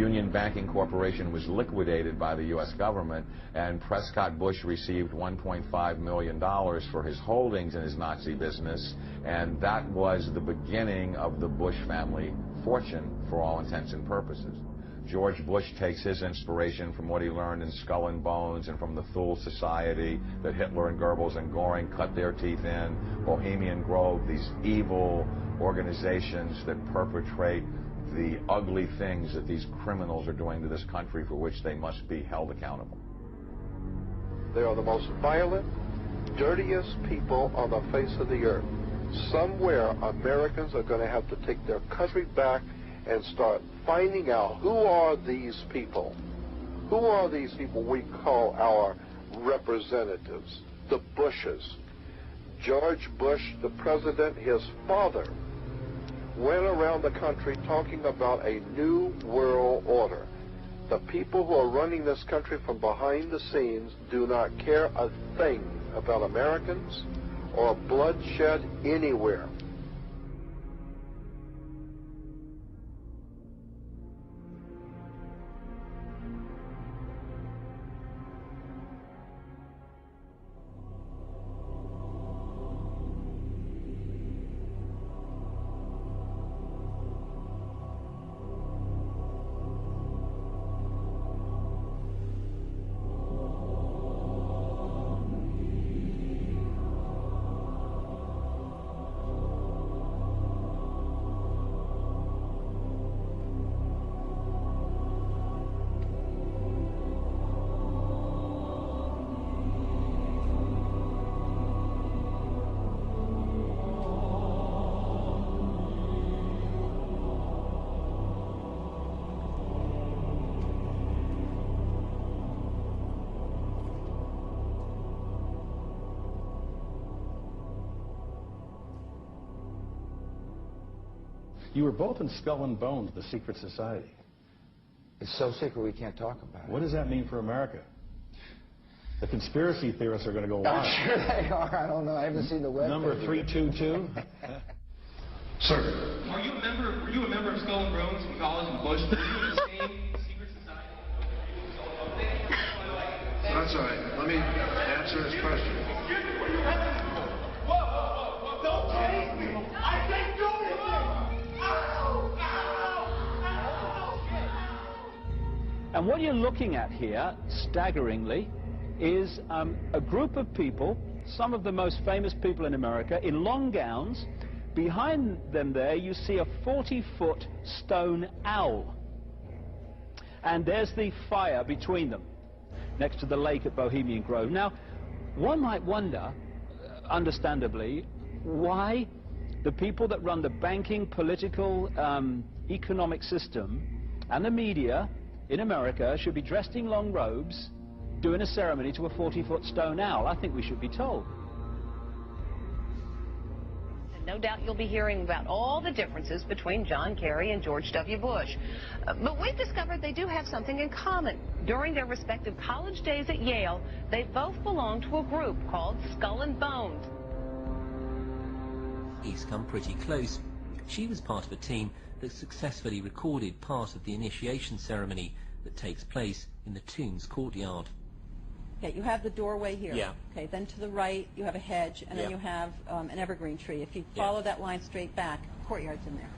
Union Banking Corporation was liquidated by the U.S. government, and Prescott Bush received $1.5 million for his holdings in his Nazi business, and that was the beginning of the Bush family fortune for all intents and purposes. George Bush takes his inspiration from what he learned in Skull and Bones and from the Thule Society that Hitler and Goebbels and Goring cut their teeth in, Bohemian Grove, these evil organizations that perpetrate the ugly things that these criminals are doing to this country, for which they must be held accountable. They are the most violent, dirtiest people on the face of the earth. Somewhere Americans are going to have to take their country back and start finding out who are these people. Who are these people we call our representatives, the Bushes. George Bush, the president, his father, went around the country talking about a new world order. The people who are running this country from behind the scenes do not care a thing about Americans or bloodshed anywhere. You were both in Skull and Bones, the secret society. It's so secret we can't talk about it. What does that mean for America? The conspiracy theorists are going to go wild. I'm sure they are. I don't know. I haven't seen the web. Number 322. Sir. Were you a member of Skull and Bones in college in Bush? Were you in the same secret society? That's all right. Let me answer his question. Whoa! Don't chase me! I can't do anything! And what you're looking at here, staggeringly, is a group of people, some of the most famous people in America, in long gowns. Behind them there, you see a 40-foot stone owl. And there's the fire between them, next to the lake at Bohemian Grove. Now, one might wonder, understandably, why the people that run the banking, political, economic system and the media in America should be dressed in long robes doing a ceremony to a 40-foot stone owl. I think we should be told. No doubt you'll be hearing about all the differences between John Kerry and George W. Bush. But we've discovered they do have something in common. During their respective college days at Yale, they both belonged to a group called Skull and Bones. He's come pretty close. She was part of a team that successfully recorded part of the initiation ceremony that takes place in the tomb's courtyard. Okay, you have the doorway here. Yeah. Okay, then to the right you have a hedge, and then you have an evergreen tree. If you follow that line straight back, courtyard's in there.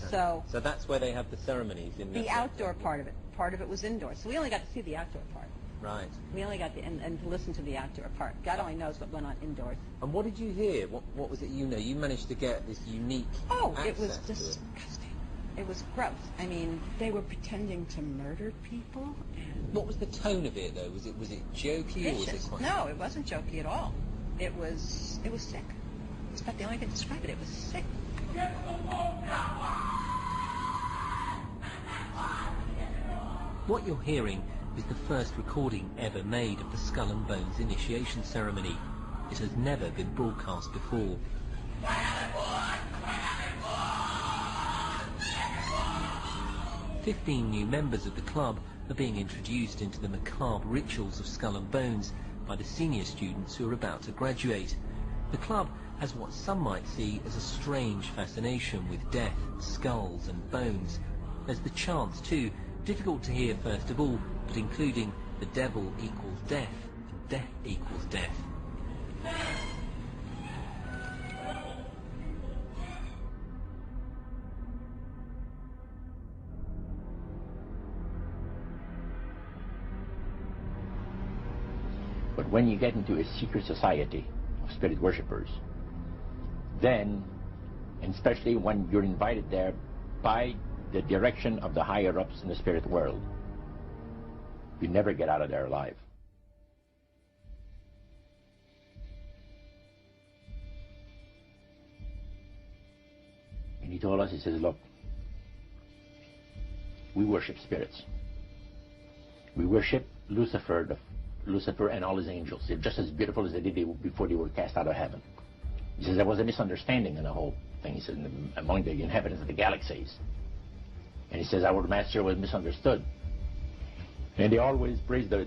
Okay. So that's where they have the ceremonies in the outdoor part of it. Part of it was indoors, so we only got to see the outdoor part. Right. We only got to and to listen to the outdoor part. God only knows what went on indoors. And what did you hear? What was it you know? You managed to get this unique access it was to disgusting. It was gross. I mean, they were pretending to murder people. And what was the tone of it, though? Was it jokey or was it quite... No, it wasn't jokey at all. It was sick. It's about the only thing to describe it. It was sick. What you're hearing is the first recording ever made of the Skull and Bones initiation ceremony. It has never been broadcast before. 15 new members of the club are being introduced into the macabre rituals of Skull and Bones by the senior students who are about to graduate. The club has what some might see as a strange fascination with death, skulls and bones. There's the chants too, difficult to hear first of all, but including the devil equals death, and death equals death. But when you get into a secret society of spirit worshippers, then, and especially when you're invited there by the direction of the higher-ups in the spirit world, you never get out of there alive. And he told us, he says, look, we worship spirits. We worship Lucifer and all his angels. They're just as beautiful as they did before they were cast out of heaven. He says there was a misunderstanding in the whole thing. He says among the inhabitants of the galaxies. And he says our master was misunderstood. And they always praise the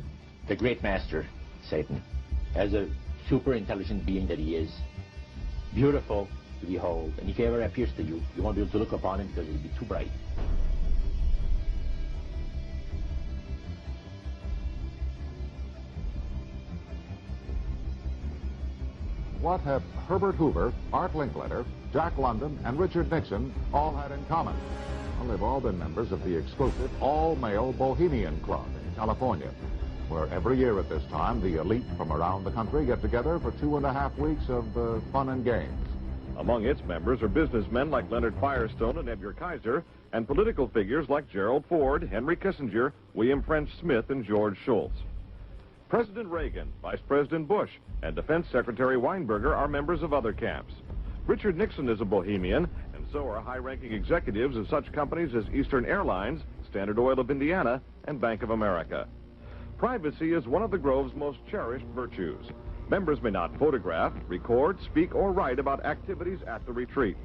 great master, Satan, as a super intelligent being that he is, beautiful to behold. And if he ever appears to you, you won't be able to look upon him because he'll be too bright. What have Herbert Hoover, Art Linkletter, Jack London, and Richard Nixon all had in common? Well, they've all been members of the exclusive all-male Bohemian Club in California, where every year at this time, the elite from around the country get together for 2.5 weeks of fun and games. Among its members are businessmen like Leonard Firestone and Edgar Kaiser, and political figures like Gerald Ford, Henry Kissinger, William French Smith, and George Shultz. President Reagan, Vice President Bush, and Defense Secretary Weinberger are members of other camps. Richard Nixon is a Bohemian, and so are high-ranking executives of such companies as Eastern Airlines, Standard Oil of Indiana, and Bank of America. Privacy is one of the Grove's most cherished virtues. Members may not photograph, record, speak, or write about activities at the retreat.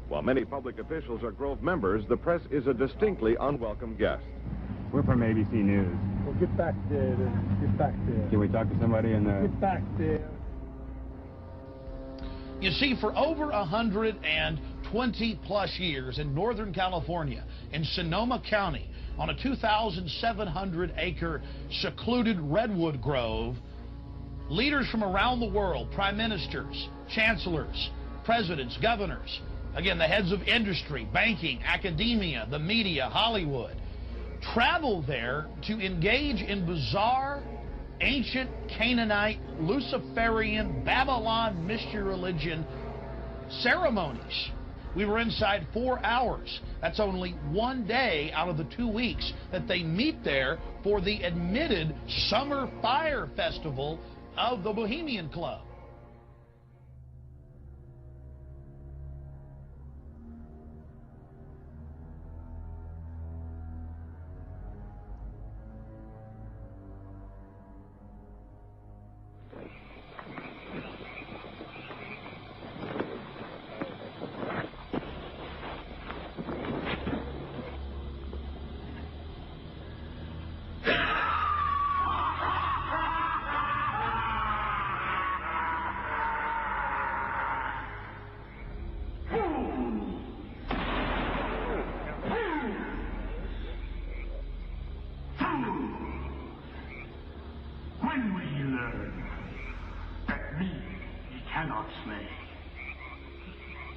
While many public officials are Grove members, the press is a distinctly unwelcome guest. We're from ABC News. Well, get back there. Get back there. Can we talk to somebody in the... Get back there. You see, for over 120-plus years in Northern California, in Sonoma County, on a 2,700-acre secluded redwood grove, leaders from around the world, prime ministers, chancellors, presidents, governors, again, the heads of industry, banking, academia, the media, Hollywood, travel there to engage in bizarre, ancient Canaanite, Luciferian, Babylon mystery religion ceremonies. We were inside 4 hours. That's only one day out of the 2 weeks that they meet there for the admitted Summer Fire Festival of the Bohemian Club.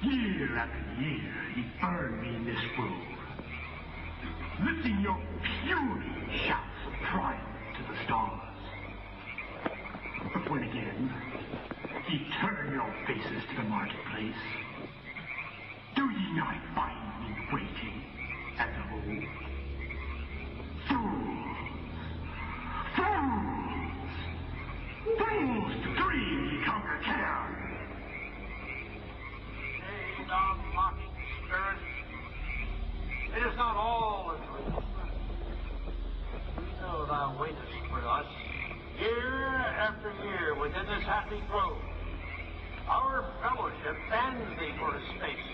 Year after year, he burned me in this grove, lifting your puny shouts of triumph to the stars. But when again, he turned your faces to the marketplace, do ye not find me waiting as of old? Fools! Fools! Fools to dream ye conquer care! Thou mocking spirit, it is not all a dream. We know thou waitest for us, year after year, within this happy grove. Our fellowship bans thee for a space.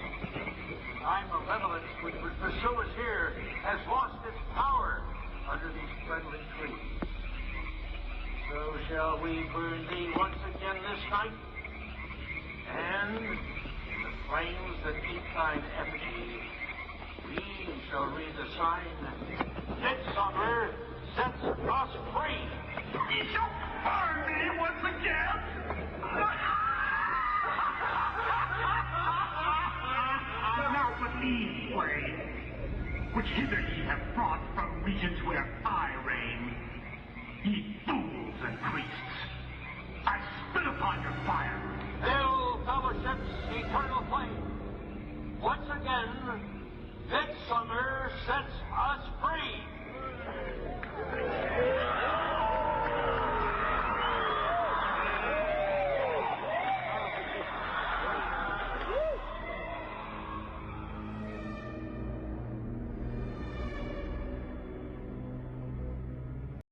Thy malevolence which would pursue us here has lost its power under these friendly trees. So shall we burn thee once again this night, and flames that eat thine effigy, we shall shall read the sign. Midsummer sets us free. He shall burn me once again. Now believe way, which hither ye have brought from regions where I reign. Ye fools and priests, I spit upon your fire. Hail, fellowship's eternal flame. Once again, midsummer sets